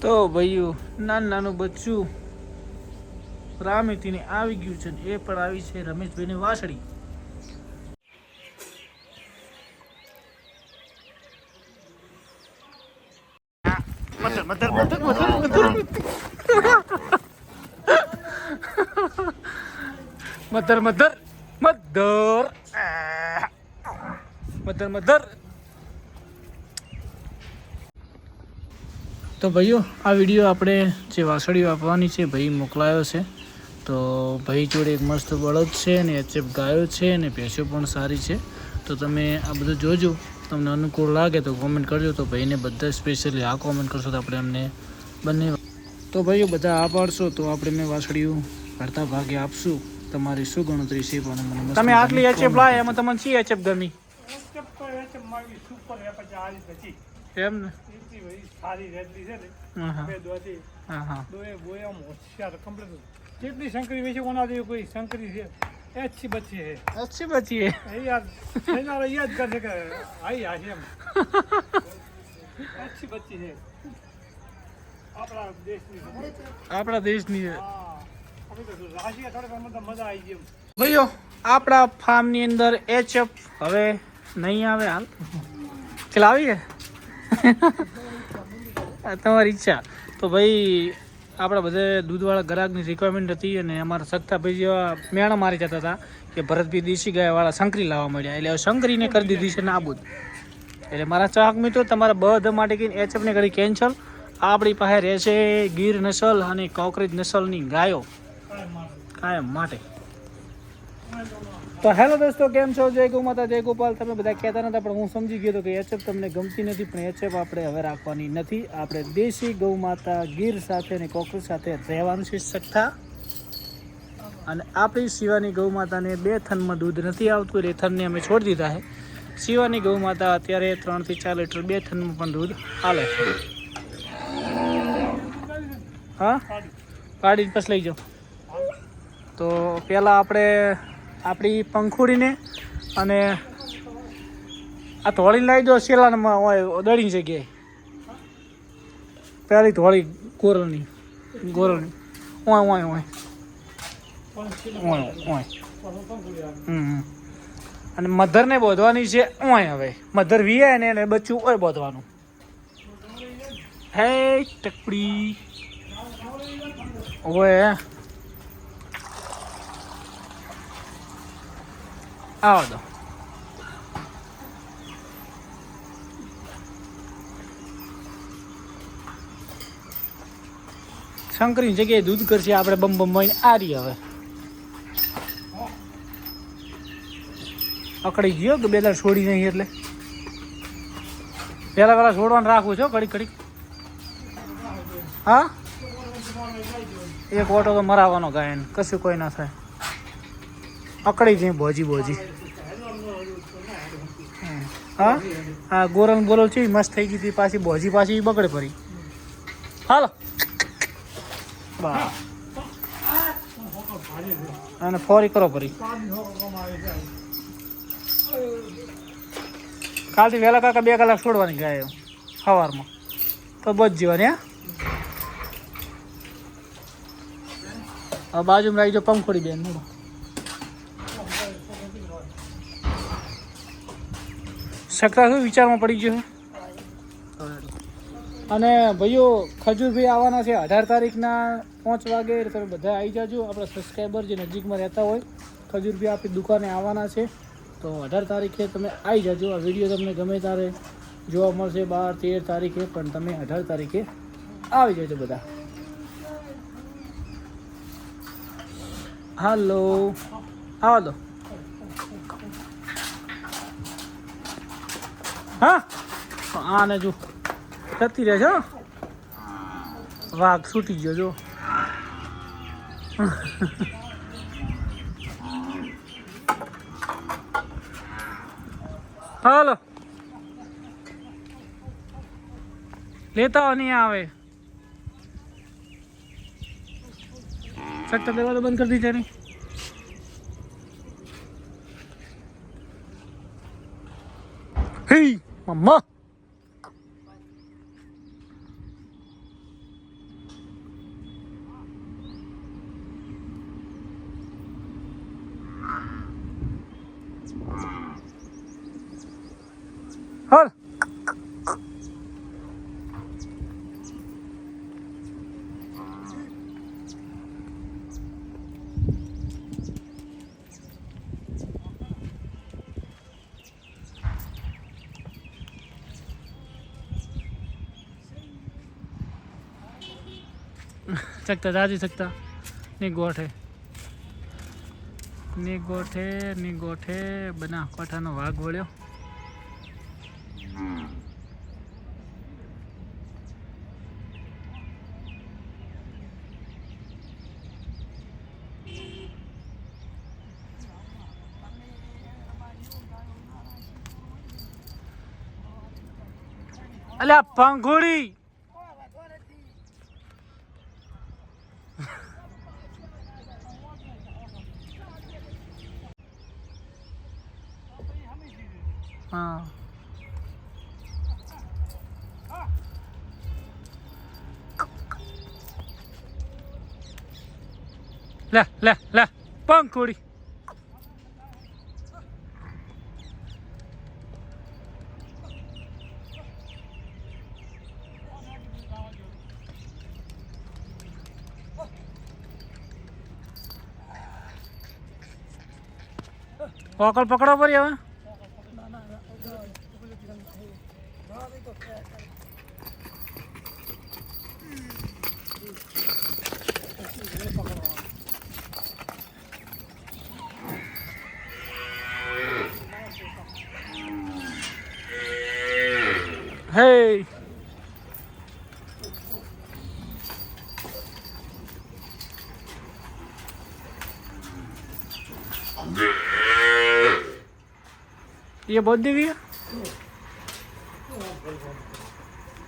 તો ભાઈઓ નાનું નાનું બચ્ચું રામેતીને આવી ગયું છે ને એ પણ આવી છે રમેશભાઈની વાસળી. મધર મધર મધર મધર મધર મધર મધર મધર. તો ભાઈઓ આ વિડીયો આપણે જે વાસળીઓ આપવાની છે ભાઈ મોકલાયો છે. તો ભાઈ જોડે એક મસ્ત બળદ છે અને એચએફ ગાયો છે અને ભેંસો પણ સારી છે. તો તમે આ બધું જોજો, તમને અનુકૂળ લાગે તો કોમેન્ટ કરજો. તો ભાઈને બધા સ્પેશિયલી આ કોમેન્ટ કરશો તો આપણે એમને બંને. તો ભાઈઓ બધા આ પાડશો તો આપણે મેં વાસળીઓ કરતા ભાગે આપશું. તમારી શું ગણતરી છે પણ મને તમે આટલી એચએફ લાય એમાં તમને શી એચએફ ગમી? એમ ને સારી રેડલી છે ને બે દોધી દોએ બોયા હોશિયાર કમ્પ્લીટ જેટલી શંકરી વેચી કોના જેવી કોઈ શંકરી છે अच्छी बच्ची है, अच्छी बच्ची है यार याद करने का आई है हम अच्छी बच्ची है આપણા દેશની છે. રાશિયા થોડી મજા આવી ગઈ ભાઈઓ આપણા ફાર્મની અંદર એચએફ હવે નહીં આવે હાલ ચાલ આવી છે તમારી ઈચ્છા. તો ભાઈ આપણા બધે દૂધવાળા ગ્રાહકની રિક્વાયરમેન્ટ હતી અને અમારા સખ્તાભાઈ જેવા મેણા મારી જતા હતા કે ભરતભાઈ દેશી ગાયવાળા શંકરી લાવવા મળ્યા એટલે હવે શંકરીને કરી દીધી છે નાબૂદ. એટલે મારા ચાહક મિત્રો તમારા બધા માટે કહીને એચએફને કરી કેન્સલ. આપણી પાસે રહેશે ગીર નસલ અને કોકરેજ નસલની ગાયો કાયમ માટે. તો હેલો દોસ્તો, કેમ છો? જય ગૌ માતા, જય ગોપાલ. તમે બધા કહેતા નતા પણ હું સમજી ગયો હતો કે એચએફ તમને ગમતી નથી, પણ એચએફ આપણે હવે રાખવાની નથી. આપણે દેશી ગૌ માતા ગીર સાથે અને કોકરેજ સાથે રહેવાનું છે સખ્તા. અને આપણી શિવાની ગૌ માતાને 2 થનમાં દૂધ નથી આવતું એટલે થનને અમે છોડી દીધા છે. શિવાની ગૌ માતા અત્યારે 3 થી 4 લીટર 2 થનમાં પણ દૂધ હાલે. હા કાઢીને પછી લઈ જાઓ. તો પહેલાં આપણે આપણી પંખુડીને અને આ ધોળી લાવી દો શેલામાં હોય દળીની જગ્યાએ. પહેલી ધોળી ગોરલની ઓય ઓય ઓય ઓય ઓય. અને મધરને બોધવાની છે ઓય. હવે મધર વીએ ને એટલે બચ્ચું ઓય બોધવાનું. હે ટકડી ઓય આવો દો. શંકરીની જગ્યાએ દૂધ કરશે આપણે બમ બમ મહીને આ રહી. હવે અકડી ગયો કે બેલા છોડી નહીં એટલે પહેલાં છોડવાનું રાખવું છે કડીક કડીક. હા એક ઓટો તો મરાવવાનો ગાયન કશું કોઈ ના થાય. અકડી જઈ બોજી. હા હા ગોરલ બોરલ છે મસ્ત થઈ ગઈ હતી પાછી બોજી પાછી બગડે પડી. હાલો બા અને ફોરી કરો પરી. કાલથી વહેલા કાકા 2 કલાક છોડવાની ગાય સવારમાં તો બચ જવાની. હા બાજુમાં રાખી જો પંખોડી બેન. શકતા શું વિચારમાં પડી ગયો. અને ભાઈઓ ખજૂરભાઈ આવવાના છે 18 તારીખના 5 વાગે. તમે બધા આવી જાજો. આપણા સબસ્ક્રાઈબર જે નજીકમાં રહેતા હોય ખજૂરભાઈ આપણી દુકાને આવવાના છે. તો 18 તારીખે તમે આવી જાજો. આ વિડીયો તમને ગમે ત્યારે જોવા મળશે 12, 13 તારીખે, પણ તમે 18 તારીખે આવી જજો બધા. હાલો આવો દો. હા આને જો જતી રહે છે. વાઘ છૂટી ગયો જો. હાલો લેતા નહીં આવે. સટ્ટા દરવાજો બંધ કરી દીધા નહીં. હે મમ્મા શકતા જાજી શકતા ની ગોઠે બના કોઠાનો વાઘ વળ્યો. અલ્યા પંખુડી હા લે લે લે પંખુડી ઓકળ પકડો પડી હવે. Hey. ये बहुत देवी है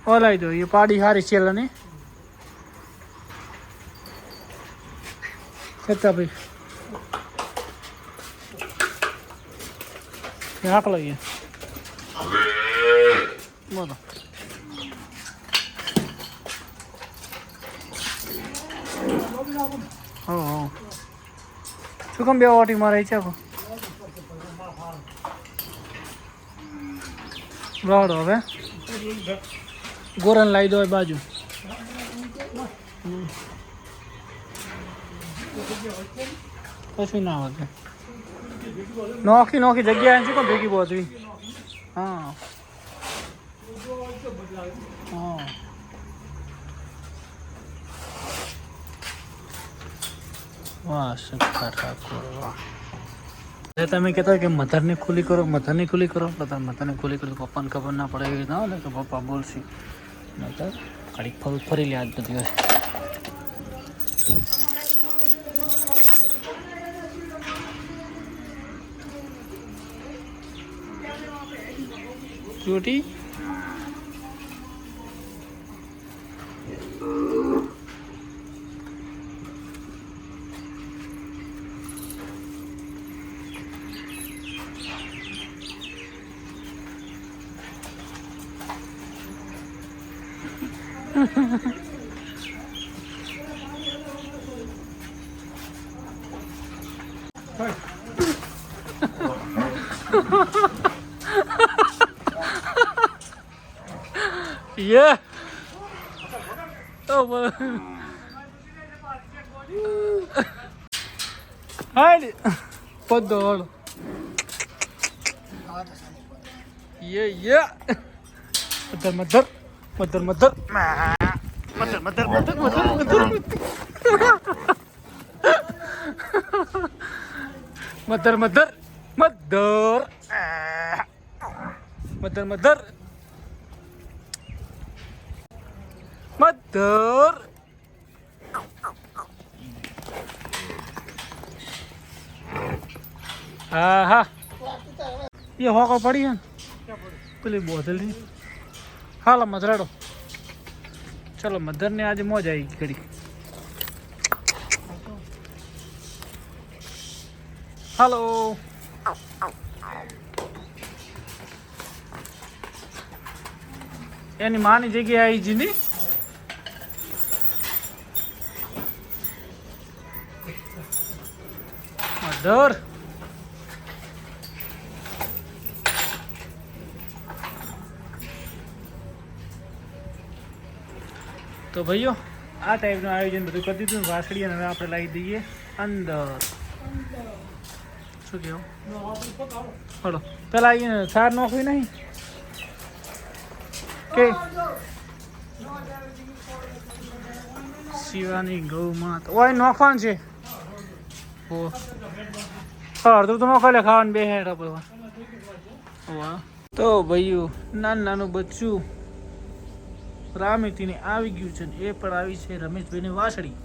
और लाई दो ये पाड़ी हारी चल ने कितना भाई यहाँ कल ये बोलो हाँ શું કેમ બે ઓટી મારે છે કો રાડો હવે ગોરન લાવી દો બાજુ કશું ના વધે નોખી નોખી જગ્યા છે કો ભેગી બોધવી હા હા વાહ સખા ઠાકોર વાહ તમે કહેતા કે મધરને ખુલ્લી કરો તો તમે મધરને ખુલ્લી કરો પપ્પાને ખબર ના પડે એવી ના હોય ને તો પપ્પા બોલશે નહીતર ઘડીક ફરી લે આજનો દિવસ ચોટી Yeah. Oh, well. Hadi. Podol. Yeah. Mother. हाँ ये होकर पड़ी है पेली बोतल थी हाल मधराड़ो चलो मधर ने आज मौज आई घड़ी हेलो यानी मानी जगह आई जी नहीं मधर तो भाइयों आ टाइप आयोजन બધું કરી દીધું વાસળી અને હવે આપણે લાવી દઈએ અંદર શું કહો હલો પેલા અહીંયા સાર નોખવી નહીં કે શિવાની ગૌ માતા ઓય નોખવાન છે ઓ અડધું તો નોખા લે ખાવાનું બે હેઠ વાહ તો ભાઈઓ નાનું બચ્ચું રામેતીને આવી ગયું છે ને એ પણ આવી છે રમેશભાઈની વાસળી.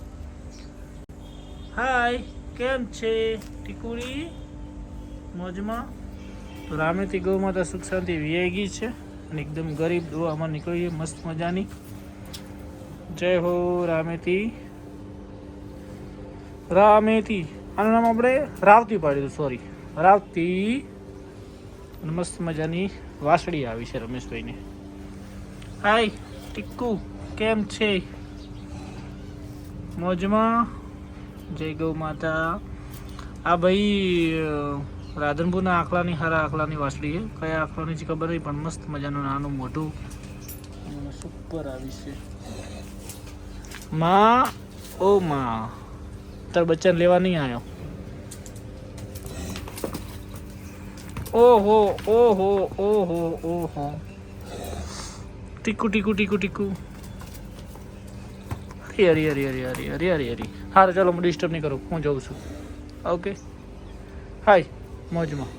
હાય કેમ છે ટીકુડી મોજમાં? તો રામેતી ગૌ માતા સુખ શાંતિ વીઆઈ ગઈ છે અને એકદમ ગરીબ દોવામાં નીકળી મસ્ત મજાની. જય હો રામેતી. આનું નામ આપણે રાવતી પાડ્યું, સોરી રાવતી. અને મસ્ત મજાની વાસળી આવી છે રમેશભાઈને. હાય ટીકુ કેમ છે મોજમાં? જય ગૌ માતા. આ ભાઈ રાધનપુરના આખલાની હારા આખલાની વાસળી છે. કયા આખલાની છે ખબર નહીં, પણ મસ્ત મજાનું નાનું મોઢું સુપર આવી છે. માં ઓ માં તાર બચ્ચાને લેવા નહીં આવ્યો. ઓહો ઓહો ઓહો ઓહો ટીકુ ટીકુ ટીકુ ટીકુ. હરી હરી હરી હરી હરી હરી હરી હરી. હારે ચાલો હું ડિસ્ટર્બ નહીં કરું, હું જાઉં છું. ઓકે હાય મોજમાં.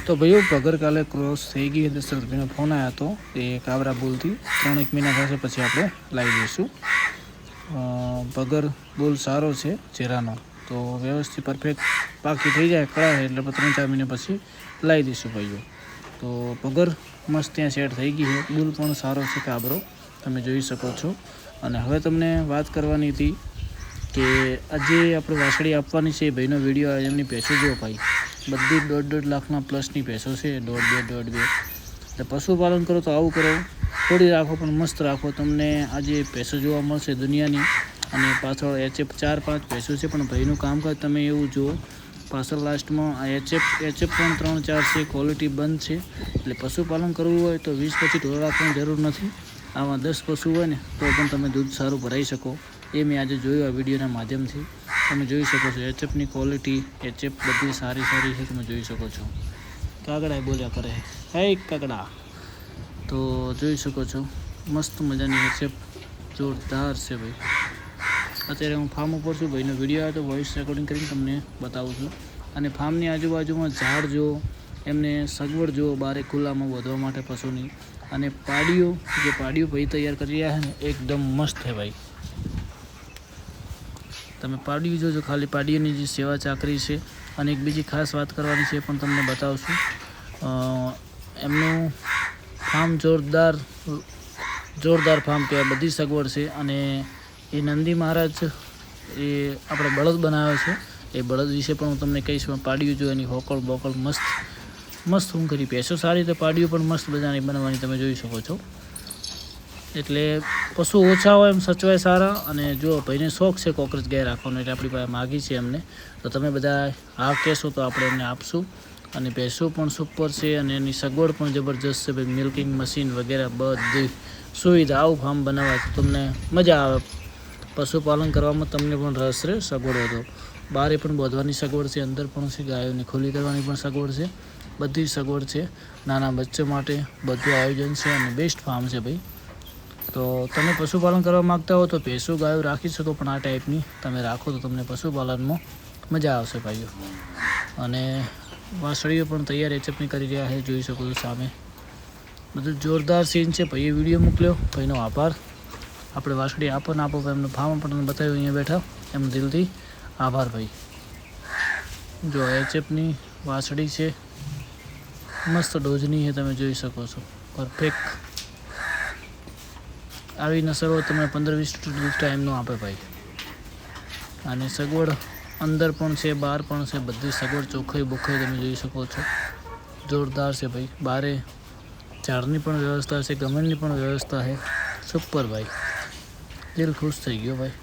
તો ભાઈઓ પગર કાલે ક્રોસ થઈ ગઈ હતી. સરભાઈનો ફોન આવ્યો હતો એ કાબરા બોલથી 3-1 મહિના થશે પછી આપણે લાવી દઈશું. પગર બોલ સારો છે ચહેરાનો, તો વ્યવસ્થિત પરફેક્ટ પાકી થઈ જાય કળાય એટલે 3-4 મહિના પછી લાવી દઈશું ભાઈઓ. તો પગર મસ્ત ત્યાં સેટ થઈ ગઈ છે. બુલ પણ સારો છે કાબરો, તમે જોઈ શકો છો. અને હવે તમને વાત કરવાની હતી કે આજે આપણે વાસળી આપવાની છે. ભાઈનો વિડીયો એમની ભેંસો જુઓ ભાઈ, બધી 1.5 લાખના પ્લસની ભેંસો છે. 1.5 એટલે પશુપાલન કરો તો આવું કરો, થોડી રાખો પણ મસ્ત રાખો. તમને આજે ભેંસો જોવા મળશે દુનિયાની. અને પાછળ HF 4-5 ભેંસો છે, પણ ભાઈનું કામકાજ તમે એવું જુઓ. પાછળ લાસ્ટમાં આ HF પણ 3-4 છે, ક્વોલિટી બંધ છે. એટલે પશુપાલન કરવું હોય તો 20-25 ઢોર રાખવાની જરૂર નથી. આમાં 10 પશુ હોય ને તો પણ તમે દૂધ સારું ભરાઈ શકો. એ મેં આજે જોયું આ વિડીયોના માધ્યમથી. તમે જોઈ શકો છો HFની ક્વોલિટી, HF બધી સારી છે, તમે જોઈ શકો છો. કાગડા બોલ્યા કરે હે કાગડા, તો જોઈ શકો છો મસ્ત મજાની HF જોરદાર છે ભાઈ. અત્યારે હું ફાર્મ ઉપર છું, ભાઈનો વિડીયો આવ્યો તો વોઇસ રેકોર્ડિંગ કરીને તમને બતાવું છું. અને ફાર્મની આજુબાજુમાં ઝાડ જુઓ, એમને સગવડ જુઓ બહાર ખુલ્લામાં વધવા માટે પશુની. અને પાડીઓ ભાઈ તૈયાર કરી રહ્યા છે ને એકદમ મસ્ત છે ભાઈ. તમે પાડીઓ જોજો, ખાલી પાડીઓની જે સેવા ચાકરી છે. અને એક બીજી ખાસ વાત કરવાની છે પણ તમને બતાવશું. એમનું ફાર્મ જોરદાર ફાર્મ કહેવાય, બધી સગવડ છે. અને એ નંદી મહારાજ એ આપણે બળદ બનાવ્યો છે, એ બળદ વિશે પણ હું તમને કહીશ. પાડીઓ જો એની હોકળ બોકળ મસ્ત હું કરી ભેંસો સારી તો પાડીઓ પણ મસ્ત બધાની બનવાની તમે જોઈ શકો છો. એટલે પશુ ઓછા હોય એમ સચવાય સારા. અને જો ભાઈને શોખ છે કોકરેજ ગાય રાખવાનો, એટલે આપણી પાસે માગી છે એમને, તો તમે બધા હા કહેશો તો આપણે એમને આપશું. અને ભેંસો પણ સુપર છે અને એની સગવડ પણ જબરજસ્ત છે ભાઈ. મિલ્કિંગ મશીન વગેરે બધી સુવિધા. આવું ફાર્મ બનાવવા તો તમને મજા આવે. પશુપાલન કરવામાં તમને પણ રસ રહે, સગવડ વધો. બહારે પણ બોધવાની સગવડ છે, અંદર પણ છે, ગાયોને ખુલ્લી કરવાની પણ સગવડ છે, બધી સગવડ છે. નાના બચ્ચા માટે બધું આયોજન છે અને બેસ્ટ ફાર્મ છે ભાઈ. તો તમે પશુપાલન કરવા માગતા હો તો ભેંસો ગાયો રાખી શકો, પણ આ ટાઈપની તમે રાખો તો તમને પશુપાલનમાં મજા આવશે ભાઈઓ. અને વાસળીઓ પણ તૈયાર HFની કરી રહ્યા છે, જોઈ શકો છો સામે. બધું જોરદાર સીન છે. ભાઈએ વિડીયો મોકલ્યો, ભાઈનો આભાર. આપણે વાસળી આપો એમનું ફાર્મ પણ તમને બતાવ્યું અહીંયા બેઠા, એમનો દિલથી આભાર ભાઈ. જો HFની વાસળી છે, મસ્ત ડોઝની છે, તમે જોઈ શકો છો પરફેક્ટ. આવી નસલો તમને 15-20 લીટર ટાઈમનો આપે ભાઈ. અને સગવડ અંદર પણ છે, બહાર પણ છે, બધી સગવડ ચોખ્ખાઈ તમે જોઈ શકો છો. જોરદાર છે ભાઈ. બારે ઝાડની પણ વ્યવસ્થા છે, ગમનની પણ વ્યવસ્થા છે. સુપર ભાઈ, દિલ ખુશ થઈ ગયો ભાઈ.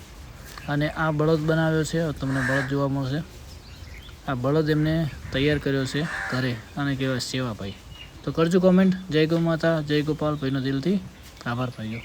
અને આ બળદ બનાવ્યો છે, તમને બળદ જોવા મળશે. આ બળદ એમને તૈયાર કર્યો છે ઘરે, અને કહેવાય સેવા ભાઈ. તો કરજો કોમેન્ટ. જય ગૌ માતા, જય ગોપાલ. ભાઈનો દિલથી આભાર ભાઈઓ.